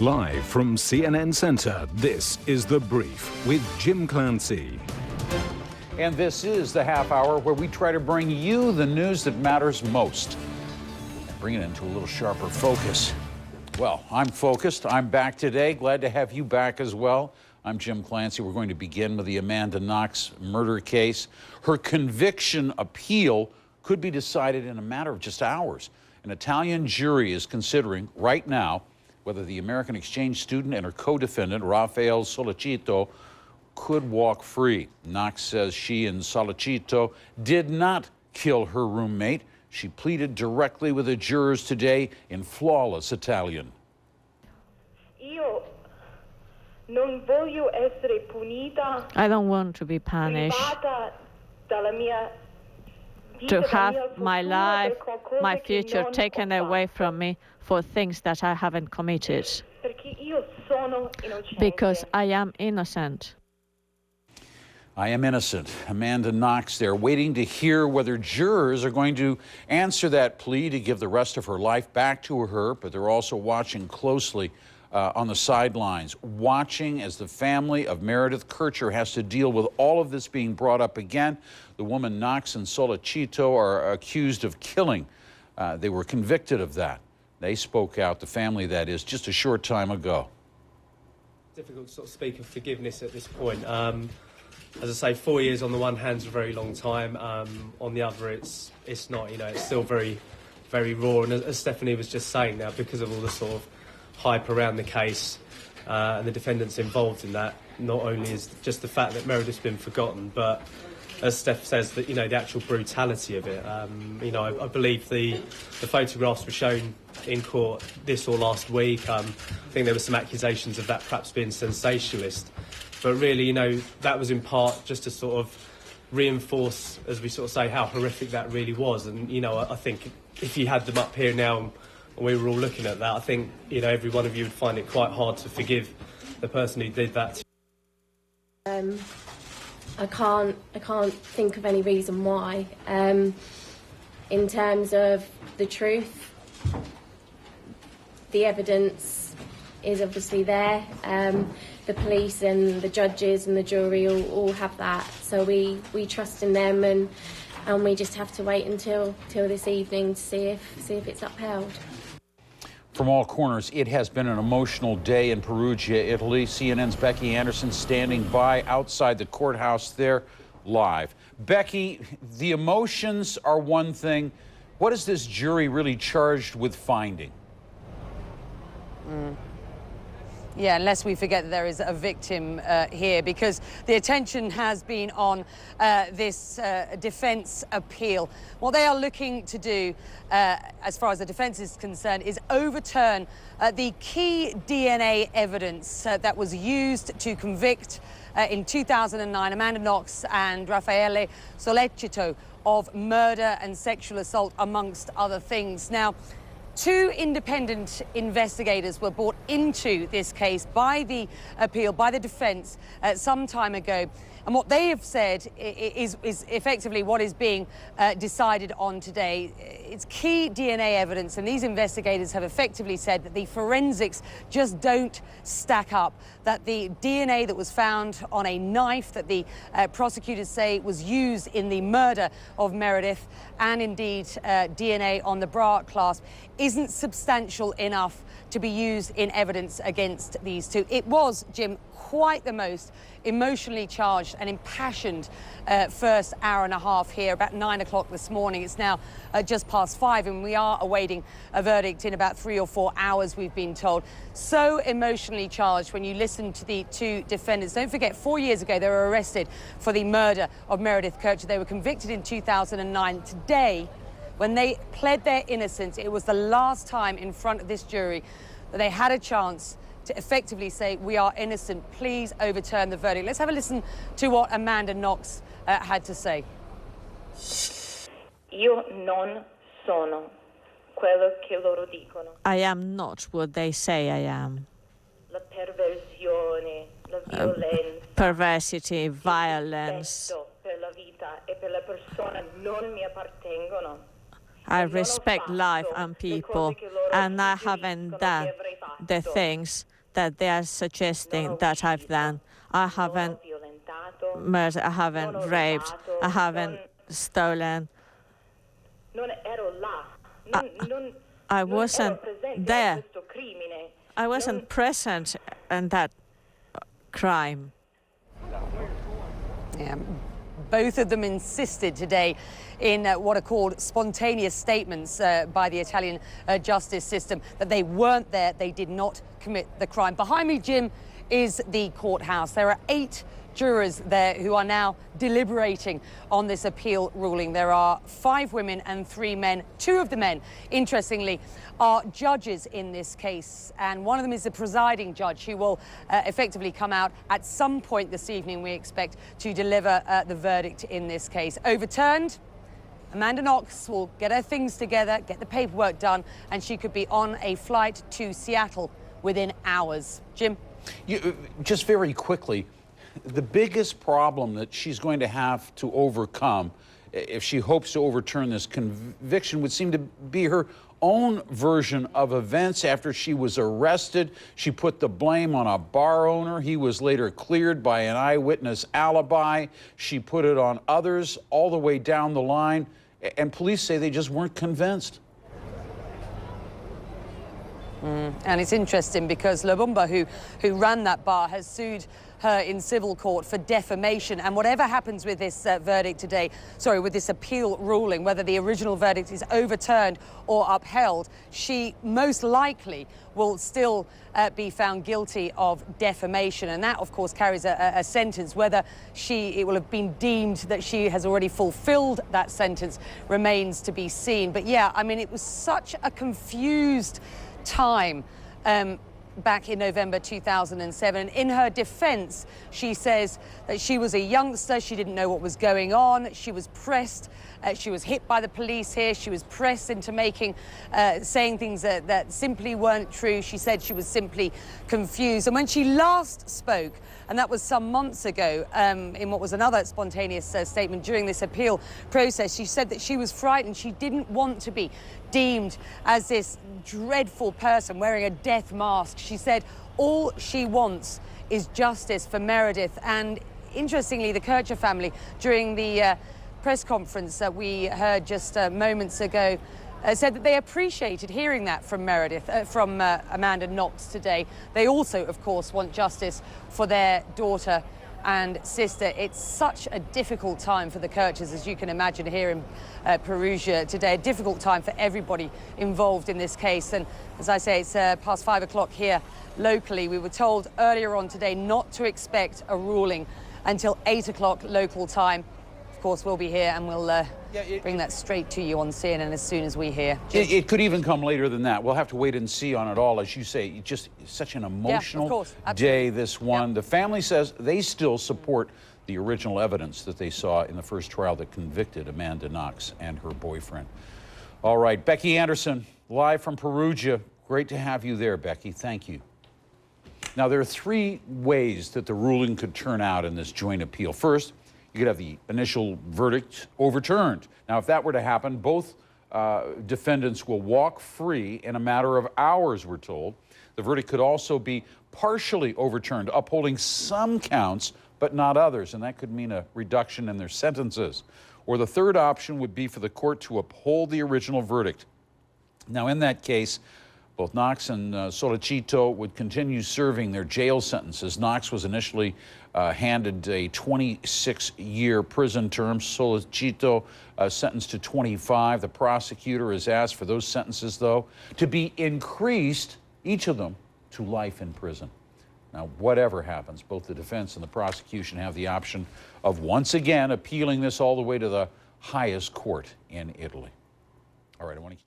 Live from CNN Center, this is The Brief with Jim Clancy. And this is the half hour where we try to bring you the news that matters most. Bring it into a little sharper focus. Well, I'm focused. I'm back today. Glad to have you back as well. I'm Jim Clancy. We're going to begin with the Amanda Knox murder case. Her conviction appeal could be decided in a matter of just hours. An Italian jury is considering right now whether the American exchange student and her co-defendant, Rafael Sollecito, could walk free. Knox says she and Sollecito did not kill her roommate. She pleaded directly with the jurors today in flawless Italian. I don't want to be punished, to have my life, my future taken away from me for things that I haven't committed, because I am innocent. I am innocent. Amanda Knox there, waiting to hear whether jurors are going to answer that plea to give the rest of her life back to her, but they're also watching closely on the sidelines, watching as the family of Meredith Kercher has to deal with all of this being brought up again. The woman Knox and Sollecito are accused of killing. They were convicted of that. They spoke out, the family that is, just a short time ago. Difficult to sort of speak of forgiveness at this point. As I say, 4 years on the one hand is a very long time. On the other, it's not. It's still very, very raw. And as Stephanie was just saying now, because of all the sort of hype around the case and the defendants involved in that, not only is just the fact that Meredith's been forgotten, but as Steph says, that the actual brutality of it. I believe the photographs were shown in court this or last week. I think there were some accusations of that perhaps being sensationalist. But really, that was in part just to sort of reinforce, as we sort of say, how horrific that really was. And, I think if you had them up here now and we were all looking at that, I think, every one of you would find it quite hard to forgive the person who did that. I can't think of any reason why. In terms of the truth, the evidence is obviously there. The police and the judges and the jury all have that, so we trust in them, and we just have to wait until this evening to see if it's upheld. From all corners, it has been an emotional day in Perugia, Italy. CNN's Becky Anderson standing by outside the courthouse there live. Becky, the emotions are one thing. What is this jury really charged with finding? Yeah, unless we forget that there is a victim here, because the attention has been on this defence appeal. What they are looking to do, as far as the defence is concerned, is overturn the key DNA evidence that was used to convict in 2009 Amanda Knox and Raffaele Sollecito of murder and sexual assault, amongst other things. Now, 2 independent investigators were brought into this case by the appeal, by the defence, some time ago. And what they have said is effectively what is being decided on today. It's key DNA evidence, and these investigators have effectively said that the forensics just don't stack up, that the DNA that was found on a knife that the prosecutors say was used in the murder of Meredith, and indeed DNA on the bra clasp, isn't substantial enough to be used in evidence against these two. It was, Jim, quite the most emotionally charged and impassioned first hour and a half here, about 9 o'clock this morning. It's now just past 5, and we are awaiting a verdict in about 3 or 4 hours, we've been told. So emotionally charged when you listen to the 2 defendants. Don't forget, 4 years ago, they were arrested for the murder of Meredith Kercher. They were convicted in 2009. Today, when they pled their innocence, it was the last time in front of this jury that they had a chance to effectively say, we are innocent, please overturn the verdict. Let's have a listen to what Amanda Knox had to say. Io non sono quello che loro dicono. I am not what they say I am. La perversione, la violenza. Perversity, violence. Per la vita e per la persona non mi appartengono. I respect life and people, and I haven't done the things that they are suggesting that I've done. I haven't murdered, I haven't raped, I haven't stolen. I wasn't there. I wasn't present in that crime. Yeah. Both of them insisted today in what are called spontaneous statements by the Italian justice system that they weren't there, they did not commit the crime. Behind me, Jim, is the courthouse. There are 8 jurors there who are now deliberating on this appeal ruling. There are 5 women and 3 men. 2 of the men, interestingly, are judges in this case, and one of them is the presiding judge who will effectively come out at some point this evening, we expect, to deliver the verdict in this case. Overturned, Amanda Knox will get her things together, get the paperwork done, and she could be on a flight to Seattle within hours. Jim? Just very quickly, the biggest problem that she's going to have to overcome if she hopes to overturn this conviction would seem to be her own version of events. After she was arrested, she put the blame on a bar owner. He was later cleared by an eyewitness alibi. She put it on others all the way down the line, and police say they just weren't convinced. And it's interesting because Lobumba, who ran that bar, has sued her in civil court for defamation. And whatever happens with this verdict today, with this appeal ruling, whether the original verdict is overturned or upheld, she most likely will still be found guilty of defamation. And that, of course, carries a sentence. Whether it will have been deemed that she has already fulfilled that sentence remains to be seen. But yeah, I mean, it was such a confused time back in November 2007. In her defense, she says that she was a youngster, she didn't know what was going on, she was pressed, she was hit by the police here, she was pressed into saying things that simply weren't true. She said she was simply confused. And when she last spoke, and that was some months ago, in what was another spontaneous statement during this appeal process, she said that she was frightened. She didn't want to be deemed as this dreadful person wearing a death mask. She said all she wants is justice for Meredith. And interestingly, the Kircher family, during the press conference that we heard just moments ago, said that they appreciated hearing that from Meredith, from Amanda Knox today. They also, of course, want justice for their daughter and sister. It's such a difficult time for the Kirchers, as you can imagine, here in Perugia today. A difficult time for everybody involved in this case. And as I say, it's past 5 o'clock here locally. We were told earlier on today not to expect a ruling until 8 o'clock local time. Of course, we'll be here and we'll bring that straight to you on CNN as soon as we hear. It could even come later than that. We'll have to wait and see on it all. As you say, it's just such an emotional day, this one. The family says they still support the original evidence that they saw in the first trial that convicted Amanda Knox and her boyfriend. All right, Becky Anderson, live from Perugia. Great to have you there, Becky. Thank you. Now, there are 3 ways that the ruling could turn out in this joint appeal. First, you could have the initial verdict overturned. Now, if that were to happen, both defendants will walk free in a matter of hours, we're told. The verdict could also be partially overturned, upholding some counts but not others, and that could mean a reduction in their sentences. Or the third option would be for the court to uphold the original verdict. Now, in that case, both Knox and Solicito would continue serving their jail sentences. Knox was initially handed a 26-year prison term. Solicito sentenced to 25. The prosecutor has asked for those sentences, though, to be increased, each of them, to life in prison. Now, whatever happens, both the defense and the prosecution have the option of once again appealing this all the way to the highest court in Italy. All right, I want to